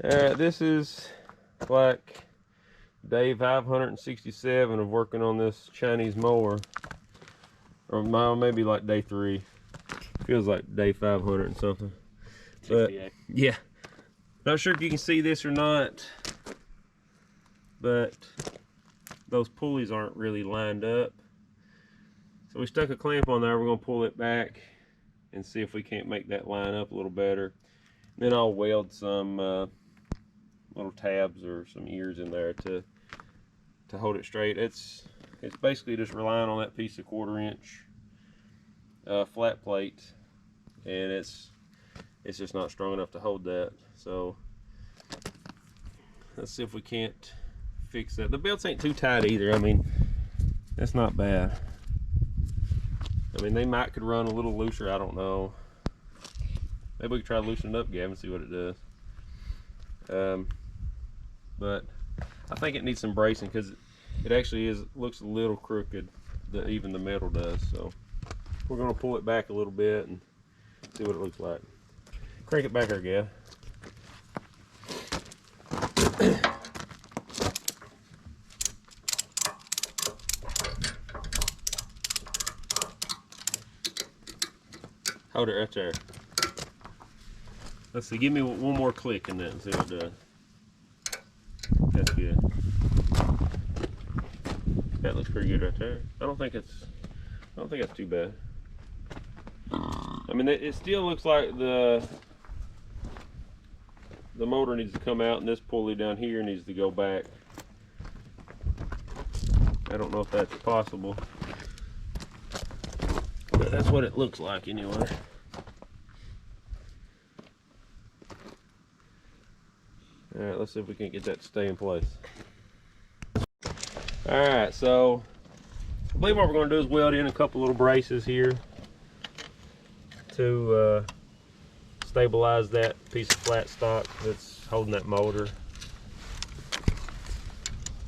This is like day 567 of working on this Chinese mower, or maybe like day 3. Feels like day 500 and something. But yeah, not sure if you can see this or not, but those pulleys aren't really lined up. So we stuck a clamp on there. We're gonna pull it back and see if we can't make that line up a little better. Then I'll weld some little tabs or some ears in there to hold it straight. It's basically just relying on that piece of 1/4-inch flat plate, and it's just not strong enough to hold that. So let's see if we can't fix that. The belts ain't too tight either. I mean, that's not bad. I mean, they could run a little looser, I don't know. Maybe we could try to loosen it up, Gavin, see what it does. But I think it needs some bracing because it actually looks a little crooked, even the metal does. So we're gonna pull it back a little bit and see what it looks like. Crank it back there, Gav. Hold it right there. Let's see, give me one more click in that and see what it does. That's good. That looks pretty good right there. I don't think that's too bad. I mean, it still looks like the motor needs to come out, and this pulley down here needs to go back. I don't know if that's possible, but that's what it looks like anyway. All right, let's see if we can get that to stay in place. All right, so I believe what we're going to do is weld in a couple little braces here to stabilize that piece of flat stock that's holding that motor.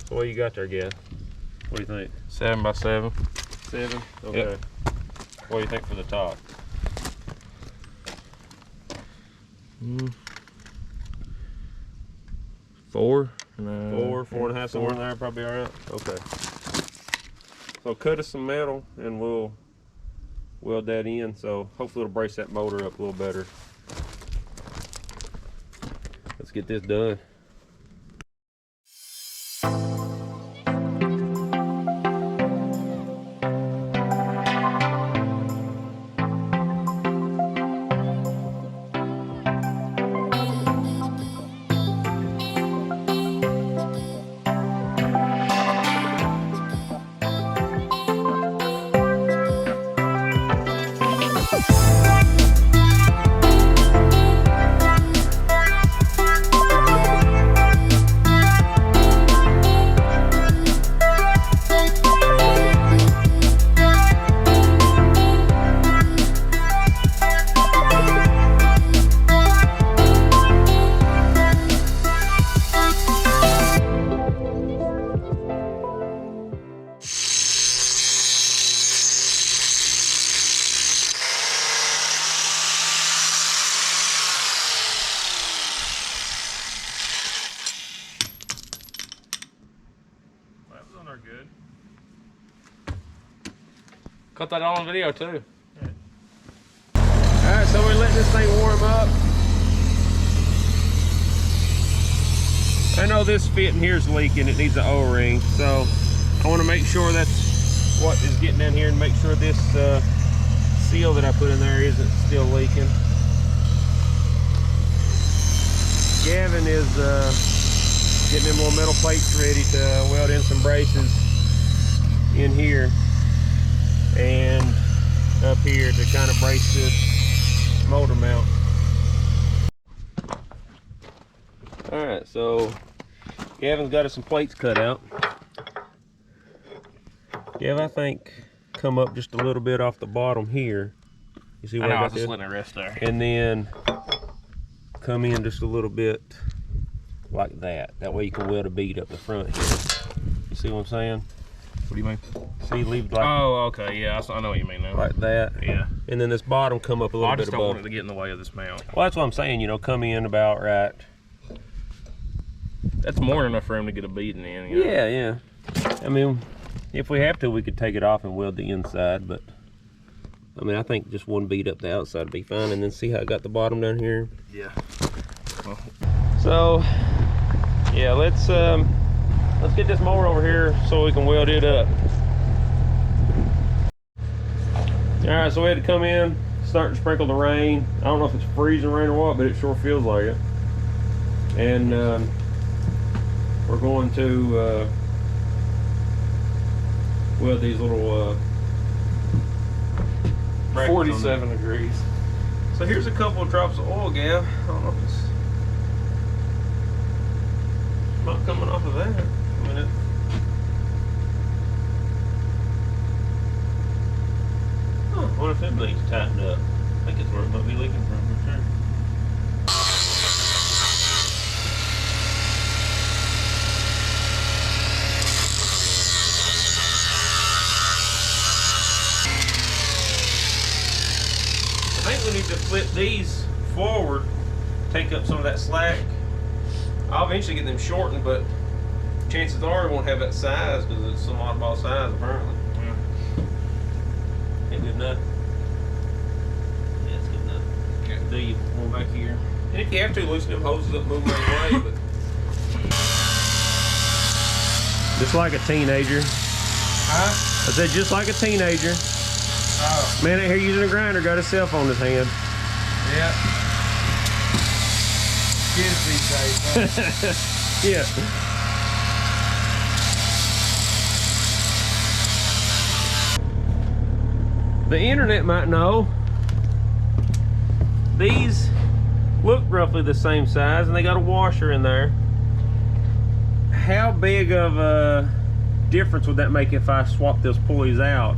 So what you got there, Gav? What do you think? 7 by 7. 7? Okay. Yep. What do you think for the top? 4. 4.5, somewhere in there, probably all right. Okay. So cut us some metal and we'll weld that in. So hopefully it'll brace that motor up a little better. Let's get this done. Good. Cut that all on video too. Yeah. Alright, so we're letting this thing warm up. I know this fit in here is leaking, it needs an O-ring, so I want to make sure that's what is getting in here and make sure this seal that I put in there isn't still leaking. Gavin is getting them little metal plates ready to weld in some braces in here and up here to kind of brace this motor mount. Alright, so Gavin's got us some plates cut out. Gav, I think come up just a little bit off the bottom here. You see what I got just letting it rest there. And then come in just a little bit like that. That way you can weld a bead up the front here. You see what I'm saying? What do you mean? See, leave like. Oh, okay, yeah, I know what you mean now. Like that. Yeah. And then this bottom come up a little bit above. I just don't want it to get in the way of this mount. Well, that's what I'm saying. You know, come in about right That's more than enough for him to get a beating in. You know? Yeah, yeah. I mean, if we have to, we could take it off and weld the inside, but I mean, I think just one bead up the outside would be fine, and then see how I got the bottom down here. Yeah. Well. So, yeah, let's get this mower over here so we can weld it up. All right, so we had to come in, start to sprinkle the rain. I don't know if it's freezing rain or what, but it sure feels like it. And we're going to weld these little 47 degrees. So here's a couple of drops of oil, Gav. I don't know if it's not coming off of that. I mean, I wonder if that thing's tightened up. I think it's where it might be leaking from. Right there. I think we need to flip these forward, take up some of that slack. I'll eventually get them shortened, but chances are it won't have that size because it's some oddball size apparently. Yeah. Ain't good enough. Yeah, it's good enough. Okay. Do you more back here? And if you have to, loosen them hoses up, move them out of the way. But just like a teenager. Huh? I said just like a teenager. Oh. Man out here using a grinder, got his cell phone in his hand. Yeah. Kids these days, huh? Yeah. The internet might know. These look roughly the same size and they got a washer in there. How big of a difference would that make if I swap those pulleys out?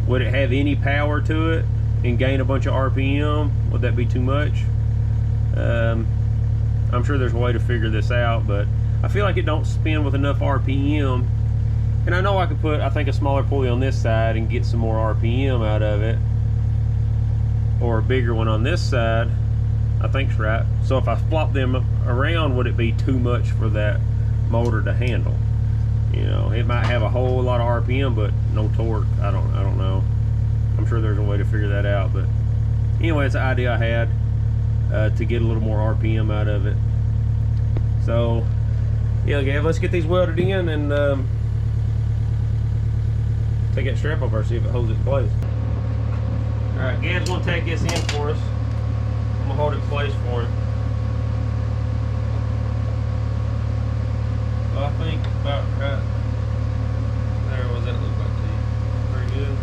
Would it have any power to it and gain a bunch of RPM? Would that be too much? I'm sure there's a way to figure this out, but I feel like it don't spin with enough RPM. And I know I could put, I think, a smaller pulley on this side and get some more RPM out of it. Or a bigger one on this side, I think's right. So if I flop them around, would it be too much for that motor to handle? You know, it might have a whole lot of RPM, but no torque. I don't know. I'm sure there's a way to figure that out. But anyway, it's an idea I had to get a little more RPM out of it. So yeah, Gav, let's get these welded in and take that strap off there, see if it holds it in place. All right, Gav's gonna take this in for us. I'm gonna hold it in place for him. So I think about right there. What does that look like to you? Very good.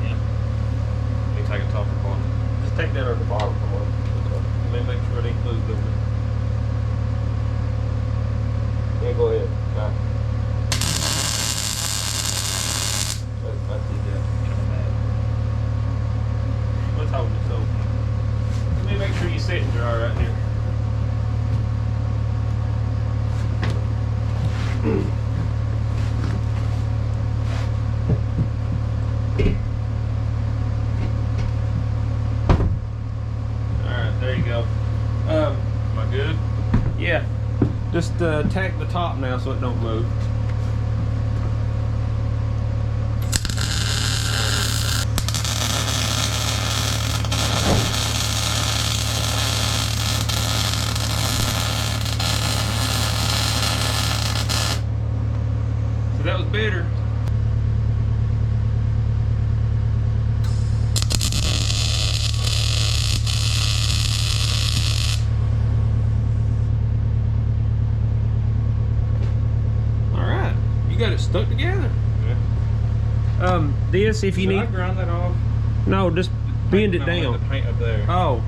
Yeah. Let me take a top apart. Just take that over the bottom from one. Let me make sure it ain't moved over. Yeah, go ahead. All right. I did that. Let's hold it so. Let me make sure you sit and dry right here. Alright, there you go. Am I good? Yeah. Just tack the top now so it don't move. So that was better. You got it stuck together. Yeah. This, if you need. Should I grind that off? No, just bend it down. The paint up there. Oh,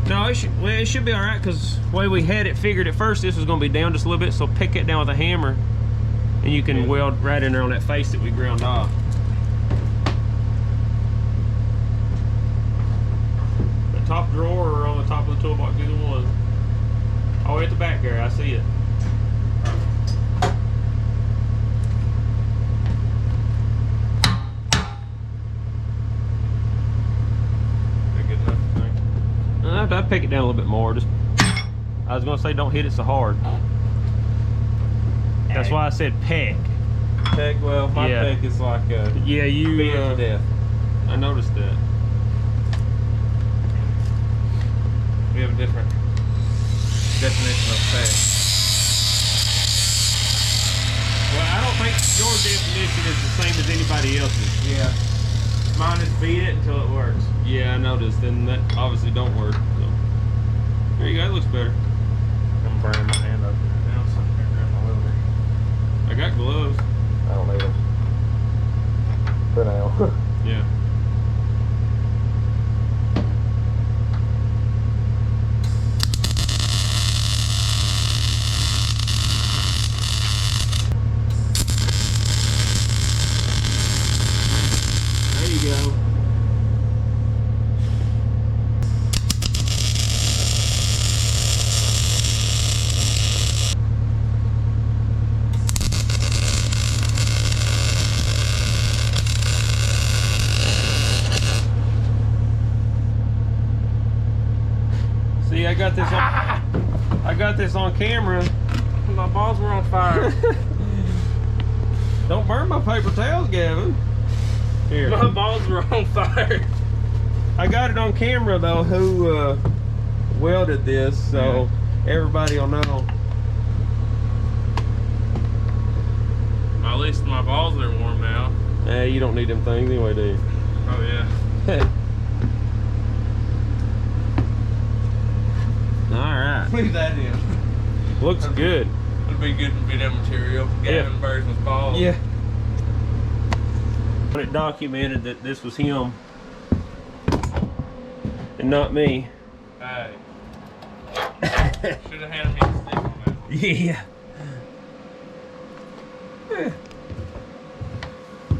no, it should be all right because the way we had it figured at first, this was going to be down just a little bit. So pick it down with a hammer, and you can weld right in there on that face that we ground off. The top drawer or on the top of the toolbox, either one. Oh, at the back there, I see it. I'd pick it down a little bit more. Just, I was gonna say don't hit it so hard. That's why I said peck. Peck, well, my peck is like a yeah, you to death. I noticed that. We have a different definition of peck. Well, I don't think your definition is the same as anybody else's. Yeah. Mine is beat it until it works. Yeah, I noticed, and that obviously don't work. So. There you go, it looks better. I'm burning my hand up now, so I can't grab my welder. I got gloves. I don't need them. For now. Yeah. There you go. See, I got this on camera. My balls were on fire. Don't burn my paper towels, Gavin. Here. My balls were on fire. I got it on camera though who welded this, so everybody will know. At least my balls are warm now. Hey, you don't need them things anyway, do you? Oh yeah. Alright. Leave that in. Looks good. It'd be good to be that material. Gavin burns his balls. Yeah. When it documented that this was him and not me. Hey. Should have handed me a stick on that one. Yeah.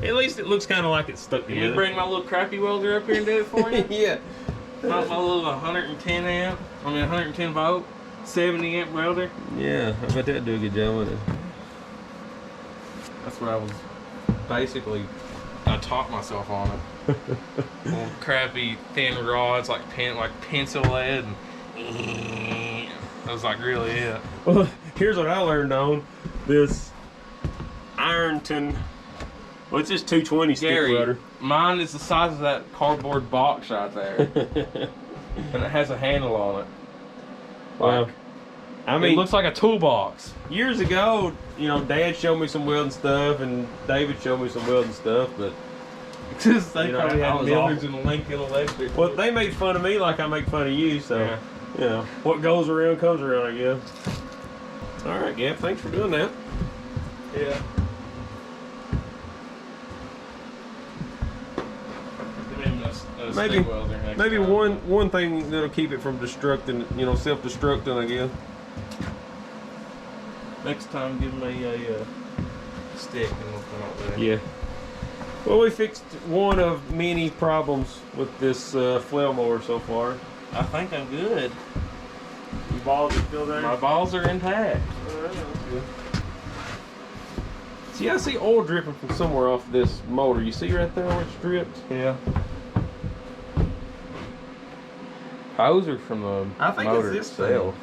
At least it looks kind of like it's stuck Can together. you bring my little crappy welder up here and do it for you? Yeah. Not my little 110 amp, 110 volt, 70 amp welder. Yeah, I bet that'd do a good job with it. That's what I was basically, I taught myself on it. Little crappy thin rods like pencil lead, and that was like really it. Well, here's what I learned on this Ironton. Well, it's just 220 stick Gary, welder. mine is the size of that cardboard box right there, and it has a handle on it. Well, I mean, it looks like a toolbox. Years ago, you know, Dad showed me some welding stuff, and David showed me some welding stuff, but Just they you know, probably I had was Miller's and Lincoln Electric. well, they made fun of me like I make fun of you, so Yeah. you know, what goes around comes around, I guess. All right, Gab, thanks for doing that. Yeah. Maybe one thing that'll keep it from destructing, you know, self-destructing, I guess. Next time, give me a stick and we'll come up with it. Yeah. Well, we fixed one of many problems with this flail mower so far. I think I'm good. Your balls are still there? My balls are intact. Alright, that's good. See, I see oil dripping from somewhere off this motor. You see right there where it's dripped? Yeah. Hose are from the motor itself.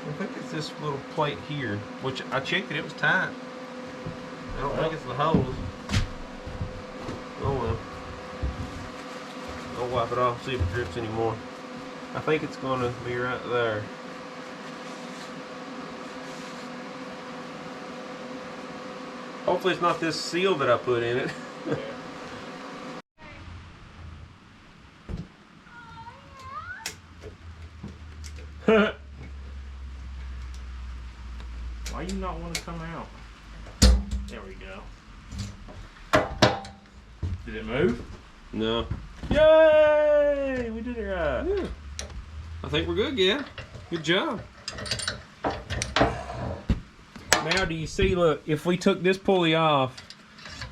I think it's this little plate here, which I checked it, it was tight. I don't think it's the hose. Oh well. I'll wipe it off, see if it drips anymore. I think it's gonna be right there. Hopefully it's not this seal that I put in it. Why you not want to come out? There we go. Did it move? No. Yay! We did it right. Yeah. I think we're good, yeah. Good job. Now do you see, look, if we took this pulley off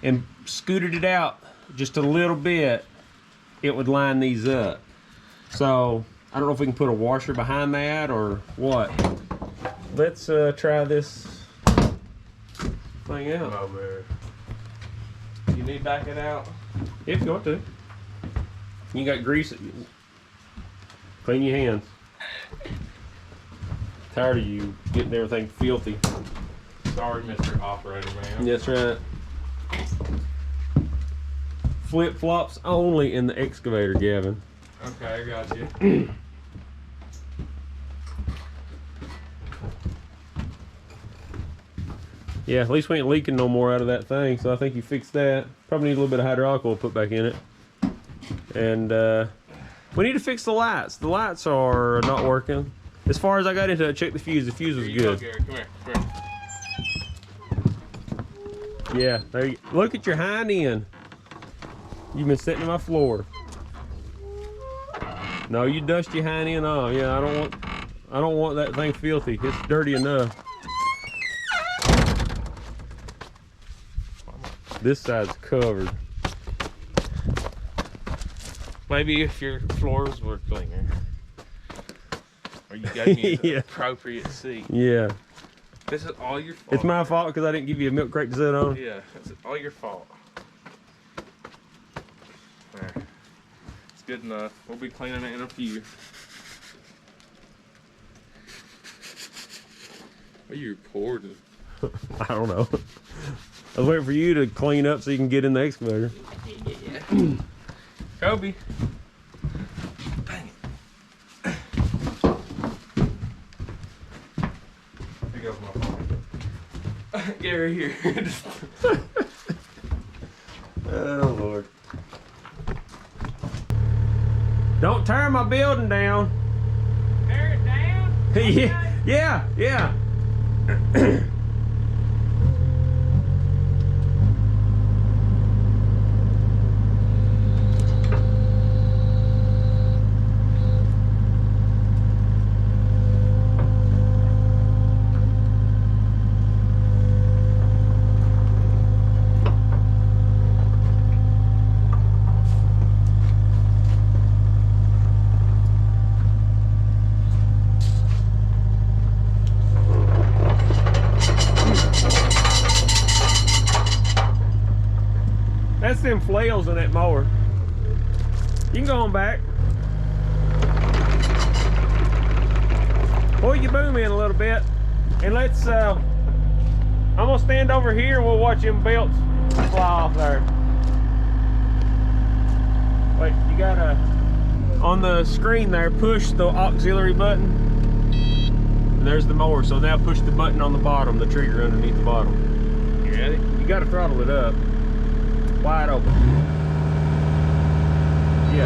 and scooted it out just a little bit, it would line these up. So, I don't know if we can put a washer behind that or what. Let's try this thing out. Mower. You need to back it out? If you want to. You got grease. Clean your hands. Tired of you getting everything filthy. Sorry, Mr. Operator Man. That's right. Flip flops only in the excavator, Gavin. Okay, I got you. Yeah, at least we ain't leaking no more out of that thing, so I think you fixed that. Probably need a little bit of hydraulic oil put back in it. And we need to fix the lights. The lights are not working. As far as I got into it, check the fuse. The fuse was good. Go, Gary. Come here. Yeah, there you look at your hind end. You've been sitting on my floor. No, you dust your hind end off. Yeah, I don't want that thing filthy. It's dirty enough. This side's covered. Maybe if your floors were cleaner. Or you gave me an Yeah. appropriate seat. Yeah. This is all your fault. It's my fault because I didn't give you a milk crate to sit on. Yeah, it's all your fault. There. It's good enough. We'll be cleaning it in a few. What are you recording? I don't know. I was waiting for you to clean up so you can get in the excavator. Yeah. Kobe. Dang it. Here goes my phone. Gary, here. Oh, Lord. Don't tear my building down. Tear it down? Yeah. That's them flails in that mower. You can go on back. Pull your boom in a little bit. And let's, I'm gonna stand over here and we'll watch them belts fly off there. Wait, you gotta, on the screen there, push the auxiliary button. And there's the mower. So now push the button on the bottom, the trigger underneath the bottom. You ready? You gotta throttle it up. Wide open. Yeah.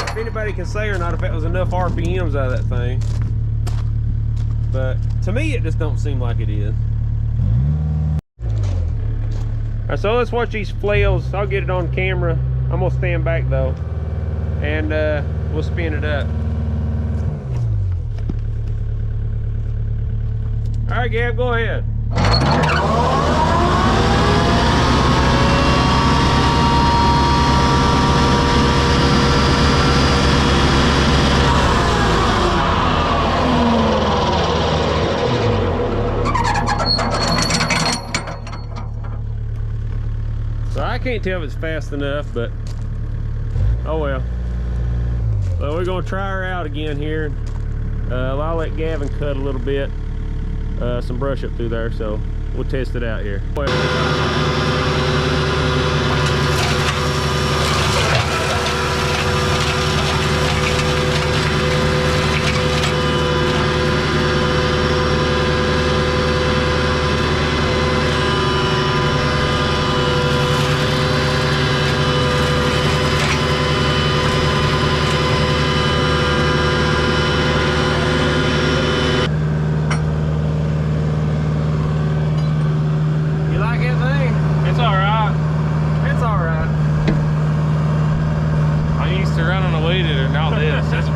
If anybody can say or not if that was enough RPMs out of that thing. But to me it just don't seem like it is. Alright, so let's watch these flails. I'll get it on camera. I'm gonna stand back though, and we'll spin it up. All right, Gab, go ahead. I can't tell if it's fast enough, but oh well. So we're gonna try her out again here. I'll let Gavin cut a little bit, some brush up through there, so we'll test it out here.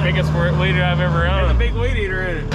Biggest weed eater I've ever owned. There's a big weed eater in it.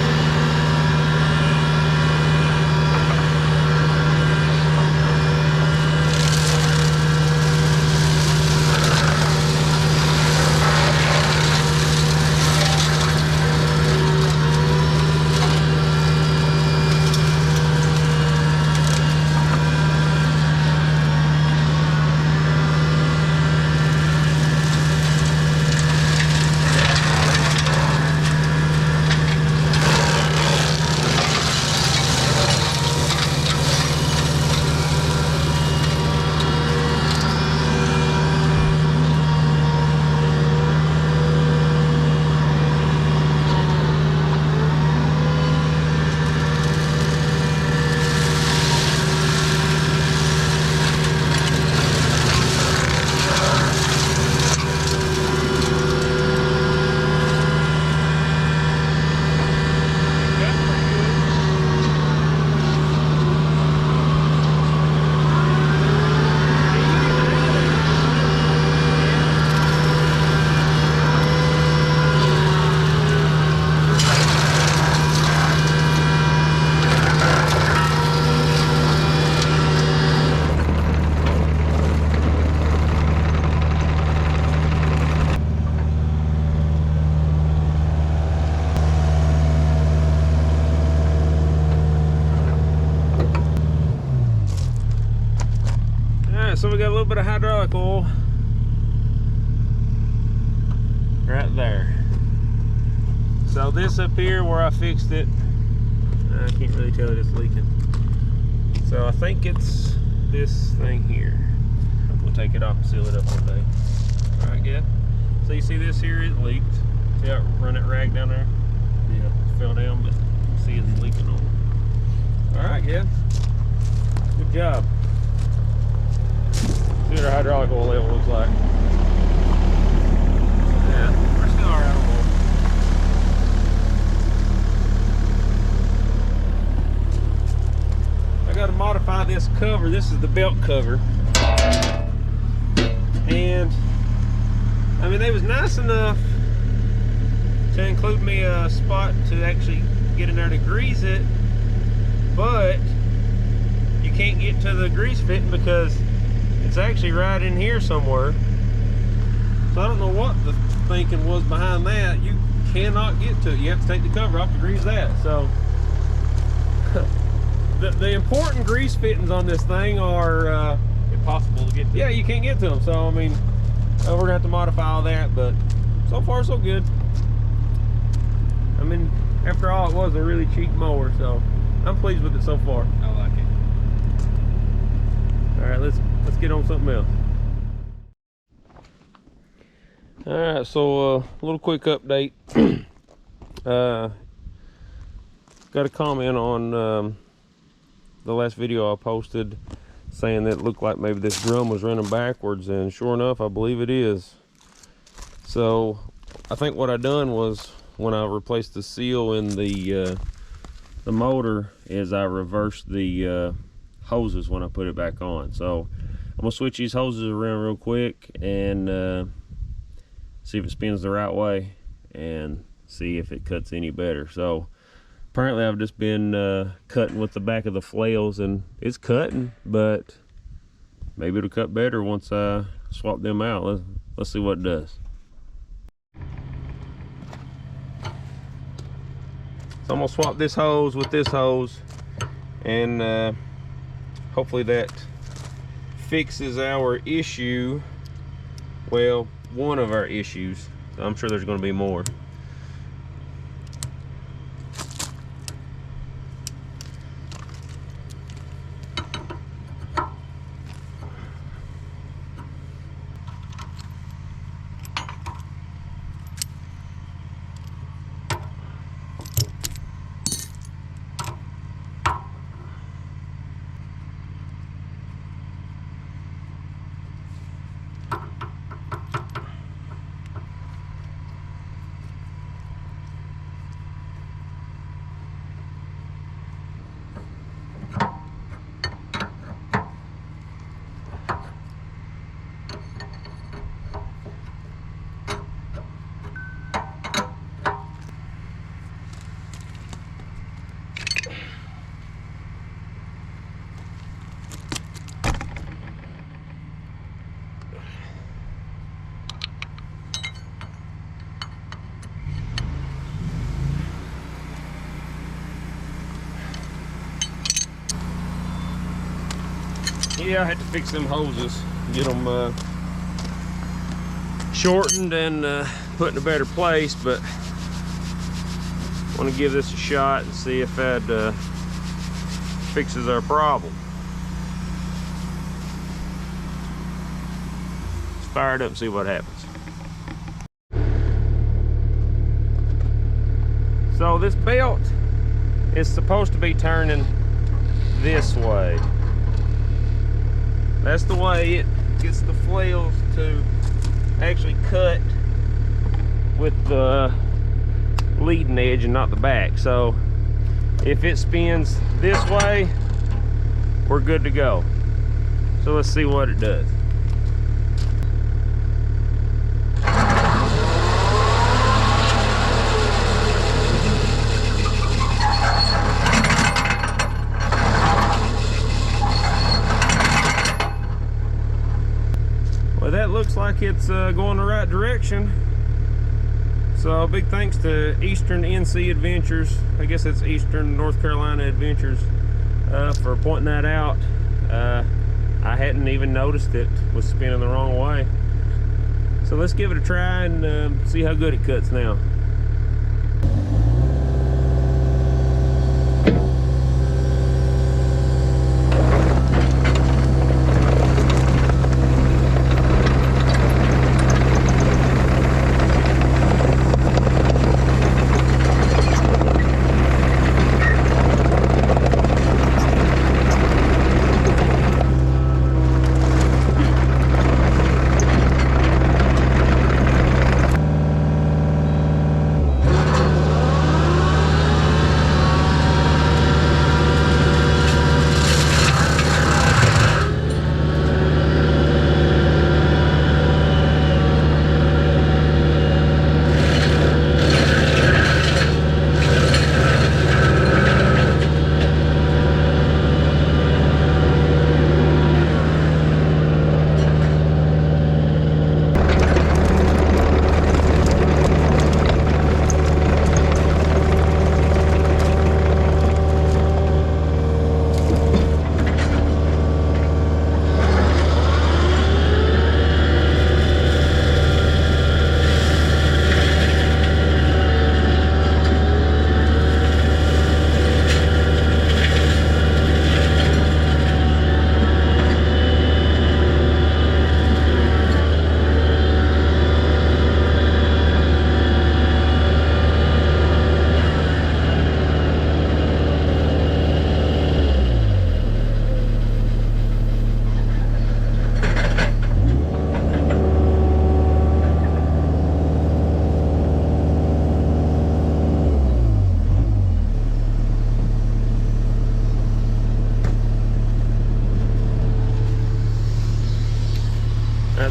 little bit of hydraulic oil right there. So this up here where I fixed it, I can't really tell that it's leaking. So I think it's this thing here. We'll take it off and seal it up one day. All right, yeah. So you see this here, it leaked. See how I run that rag down there? Yeah, it fell down, but you see it's leaking on. All right, yeah. Good job. See what our hydraulic oil level looks like. Yeah, we're still all right on oil. I got to modify this cover. This is the belt cover. And I mean, they was nice enough to include me a spot to actually get in there to grease it, but you can't get to the grease fitting because it's actually right in here somewhere. So I don't know what the thinking was behind that. You cannot get to it. You have to take the cover off to grease that. So the important grease fittings on this thing are Impossible to get to. yeah, you can't get to them. So I mean, we're gonna have to modify all that, but so far so good. I mean, after all, it was a really cheap mower, so I'm pleased with it so far. I like it. All right, let's get on something else. All right, so a little quick update. Got a comment on the last video I posted saying that it looked like maybe this drum was running backwards, and sure enough, I believe it is. So I think what I done was, when I replaced the seal in the motor, is I reversed the hoses when I put it back on. So I'm gonna switch these hoses around real quick and see if it spins the right way and see if it cuts any better. So apparently I've just been cutting with the back of the flails, and it's cutting, but maybe it'll cut better once I swap them out. Let's see what it does. So I'm gonna swap this hose with this hose, and hopefully that fixes our issue. Well, one of our issues. I'm sure there's gonna be more. Yeah, I had to fix them hoses, get them shortened and put in a better place, but I want to give this a shot and see if that fixes our problem. Let's fire it up and see what happens. So this belt is supposed to be turning this way. That's the way it gets the flails to actually cut with the leading edge and not the back. So if it spins this way, we're good to go. So let's see what it does. Well, that looks like it's going the right direction. So big thanks to Eastern NC Adventures, I guess it's Eastern North Carolina Adventures, for pointing that out. I hadn't even noticed it was spinning the wrong way. So let's give it a try and see how good it cuts now.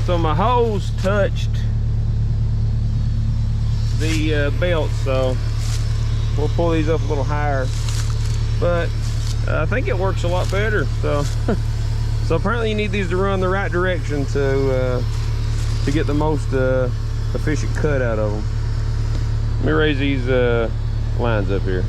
So my hose touched the belt, so we'll pull these up a little higher, but I think it works a lot better. So so apparently you need these to run the right direction to get the most efficient cut out of them. Let me raise these lines up here.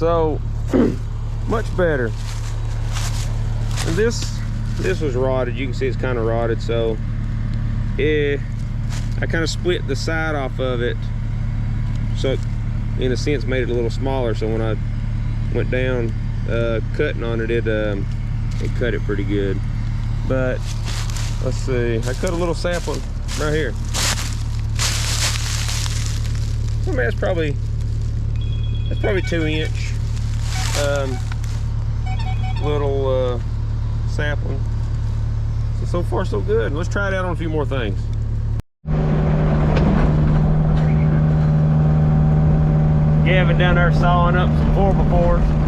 So much better. And this was rotted. You can see it's kind of rotted. So I kind of split the side off of it, so it, in a sense, made it a little smaller. So when I went down cutting on it, it cut it pretty good. But let's see, I cut a little sapling right here. I mean, that's probably 2-inch little sapling. So far so good. Let's try it out on a few more things. Gavin down there sawing up some 4x4s.